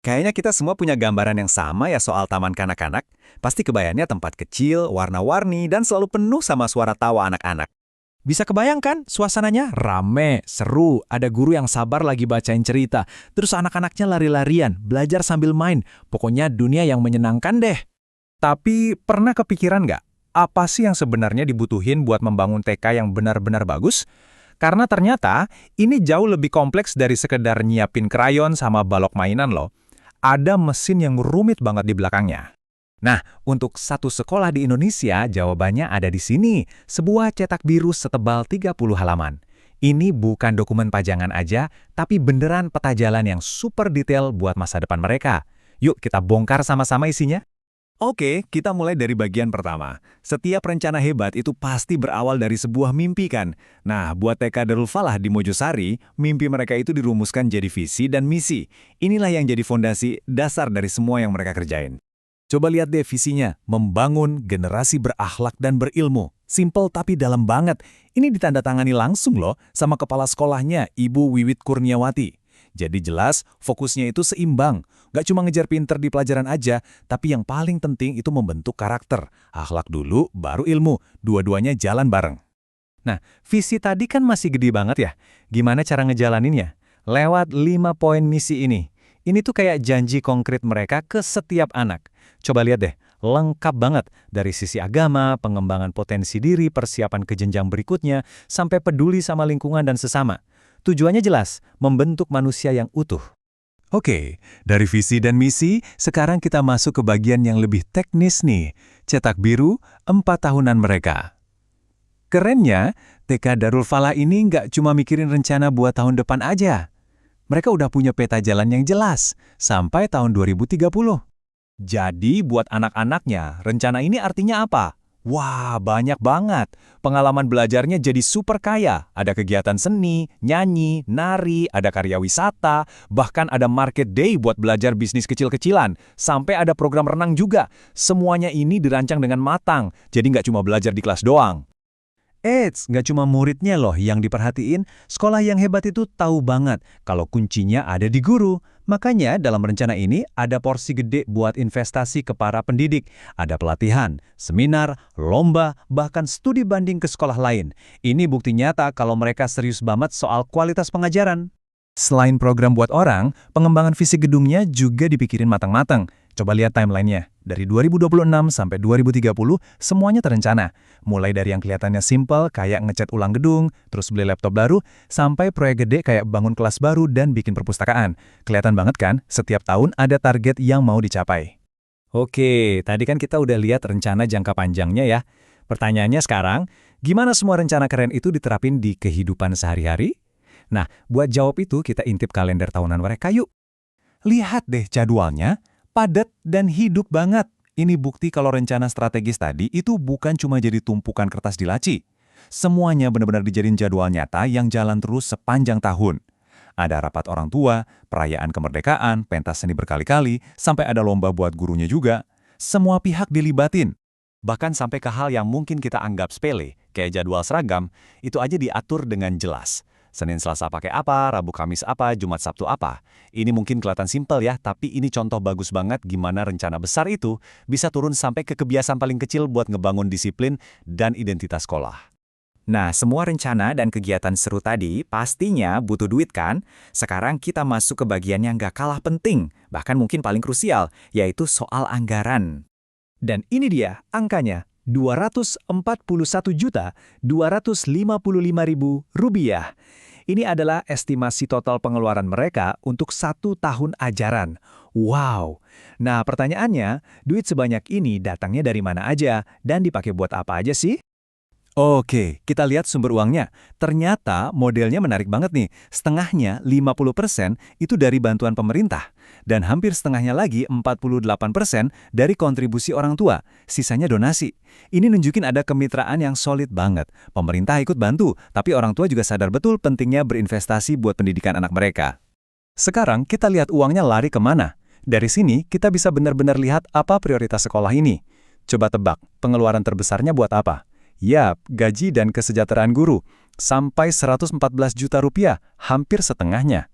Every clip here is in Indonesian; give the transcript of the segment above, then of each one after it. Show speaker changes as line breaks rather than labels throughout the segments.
Kayaknya kita semua punya gambaran yang sama ya soal taman kanak-kanak. Pasti kebayangnya tempat kecil, warna-warni, dan selalu penuh sama suara tawa anak-anak.
Bisa kebayangkan suasananya rame, seru, ada guru yang sabar lagi bacain cerita, terus anak-anaknya lari-larian, belajar sambil main, pokoknya dunia yang menyenangkan deh.
Tapi pernah kepikiran nggak, apa sih yang sebenarnya dibutuhin buat membangun TK yang benar-benar bagus? Karena ternyata ini jauh lebih kompleks dari sekedar nyiapin krayon sama balok mainan loh. Ada mesin yang rumit banget di belakangnya.
Nah, untuk satu sekolah di Indonesia, jawabannya ada di sini. Sebuah cetak biru setebal 30 halaman. Ini bukan dokumen pajangan aja, tapi beneran peta jalan yang super detail buat masa depan mereka. Yuk kita bongkar sama-sama isinya. Oke, kita mulai dari bagian pertama. Setiap rencana hebat itu pasti berawal dari sebuah mimpi kan? Nah, buat TK Darul Falah di Mojosari, mimpi mereka itu dirumuskan jadi visi dan misi. Inilah yang jadi fondasi dasar dari semua yang mereka kerjain. Coba lihat deh visinya, membangun generasi berakhlak dan berilmu. Simple tapi dalam banget. Ini ditandatangani langsung loh sama kepala sekolahnya, Ibu Wiwit Kurniawati. Jadi jelas, fokusnya itu seimbang. Gak cuma ngejar pinter di pelajaran aja, tapi yang paling penting itu membentuk karakter. Akhlak dulu, baru ilmu. Dua-duanya jalan bareng. Nah, visi tadi kan masih gede banget ya. Gimana cara ngejalaninnya? Lewat 5 poin misi ini. Ini tuh kayak janji konkret mereka ke setiap anak. Coba lihat deh, lengkap banget. Dari sisi agama, pengembangan potensi diri, persiapan ke jenjang berikutnya, sampai peduli sama lingkungan dan sesama. Tujuannya jelas, membentuk manusia yang utuh. Oke, dari visi dan misi, sekarang kita masuk ke bagian yang lebih teknis nih. Cetak biru, 4 tahunan mereka. Kerennya, TK Darul Falah ini nggak cuma mikirin rencana buat tahun depan aja. Mereka udah punya peta jalan yang jelas, sampai tahun 2030. Jadi buat anak-anaknya, rencana ini artinya apa? Wah, banyak banget. Pengalaman belajarnya jadi super kaya. Ada kegiatan seni, nyanyi, nari, ada karya wisata, bahkan ada market day buat belajar bisnis kecil-kecilan. Sampai ada program renang juga. Semuanya ini dirancang dengan matang, jadi nggak cuma belajar di kelas doang. Eits, nggak cuma muridnya loh yang diperhatiin, sekolah yang hebat itu tahu banget kalau kuncinya ada di guru. Makanya dalam rencana ini ada porsi gede buat investasi ke para pendidik. Ada pelatihan, seminar, lomba, bahkan studi banding ke sekolah lain. Ini bukti nyata kalau mereka serius banget soal kualitas pengajaran. Selain program buat orang, pengembangan fisik gedungnya juga dipikirin matang-matang. Coba lihat timeline-nya. Dari 2026 sampai 2030, semuanya terencana. Mulai dari yang kelihatannya simple, kayak ngecat ulang gedung, terus beli laptop baru, sampai proyek gede kayak bangun kelas baru dan bikin perpustakaan. Kelihatan banget kan, setiap tahun ada target yang mau dicapai. Oke, tadi kan kita udah lihat rencana jangka panjangnya ya. Pertanyaannya sekarang, gimana semua rencana keren itu diterapin di kehidupan sehari-hari? Nah, buat jawab itu kita intip kalender tahunan mereka yuk. Lihat deh jadwalnya, padat dan hidup banget. Ini bukti kalau rencana strategis tadi itu bukan cuma jadi tumpukan kertas di laci. Semuanya benar-benar dijadiin jadwal nyata yang jalan terus sepanjang tahun. Ada rapat orang tua, perayaan kemerdekaan, pentas seni berkali-kali, sampai ada lomba buat gurunya juga. Semua pihak dilibatin. Bahkan sampai ke hal yang mungkin kita anggap sepele, kayak jadwal seragam, itu aja diatur dengan jelas. Senin Selasa pakai apa, Rabu Kamis apa, Jumat Sabtu apa. Ini mungkin kelihatan simpel ya, tapi ini contoh bagus banget gimana rencana besar itu bisa turun sampai ke kebiasaan paling kecil buat ngebangun disiplin dan identitas sekolah. Nah, semua rencana dan kegiatan seru tadi pastinya butuh duit kan? Sekarang kita masuk ke bagian yang gak kalah penting, bahkan mungkin paling krusial, yaitu soal anggaran. Dan ini dia angkanya, Rp241.255.000. Ini adalah estimasi total pengeluaran mereka untuk 1 tahun ajaran. Wow! Nah pertanyaannya, duit sebanyak ini datangnya dari mana aja dan dipakai buat apa aja sih? Oke, kita lihat sumber uangnya. Ternyata modelnya menarik banget nih. Setengahnya, 50% itu dari bantuan pemerintah. Dan hampir setengahnya lagi, 48% dari kontribusi orang tua. Sisanya donasi. Ini nunjukin ada kemitraan yang solid banget. Pemerintah ikut bantu, tapi orang tua juga sadar betul pentingnya berinvestasi buat pendidikan anak mereka. Sekarang kita lihat uangnya lari kemana. Dari sini kita bisa benar-benar lihat apa prioritas sekolah ini. Coba tebak, pengeluaran terbesarnya buat apa? Yap, gaji dan kesejahteraan guru. Sampai 114 juta rupiah, hampir setengahnya.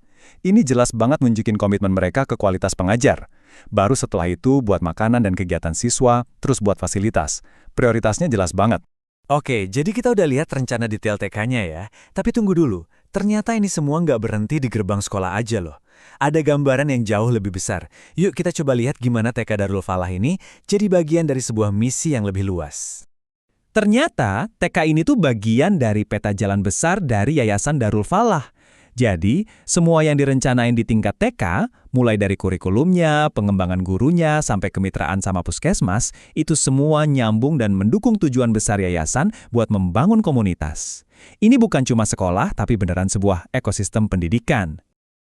Ini jelas banget nunjukin komitmen mereka ke kualitas pengajar. Baru setelah itu buat makanan dan kegiatan siswa, terus buat fasilitas. Prioritasnya jelas banget.
Oke, jadi kita udah lihat rencana detail TK-nya ya. Tapi tunggu dulu, ternyata ini semua nggak berhenti di gerbang sekolah aja loh. Ada gambaran yang jauh lebih besar. Yuk kita coba lihat gimana TK Darul Falah ini jadi bagian dari sebuah misi yang lebih luas.
Ternyata TK ini tuh bagian dari peta jalan besar dari Yayasan Darul Falah. Jadi, semua yang direncanain di tingkat TK, mulai dari kurikulumnya, pengembangan gurunya, sampai kemitraan sama puskesmas, itu semua nyambung dan mendukung tujuan besar yayasan buat membangun komunitas. Ini bukan cuma sekolah, tapi beneran sebuah ekosistem pendidikan.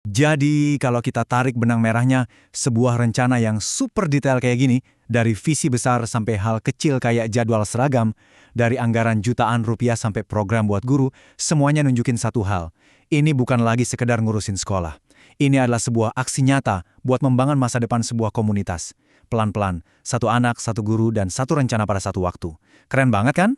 Jadi, kalau kita tarik benang merahnya, sebuah rencana yang super detail kayak gini, dari visi besar sampai hal kecil kayak jadwal seragam, dari anggaran jutaan rupiah sampai program buat guru, semuanya nunjukin satu hal. Ini bukan lagi sekedar ngurusin sekolah. Ini adalah sebuah aksi nyata buat membangun masa depan sebuah komunitas. Pelan-pelan, satu anak, satu guru, dan satu rencana pada satu waktu. Keren banget kan?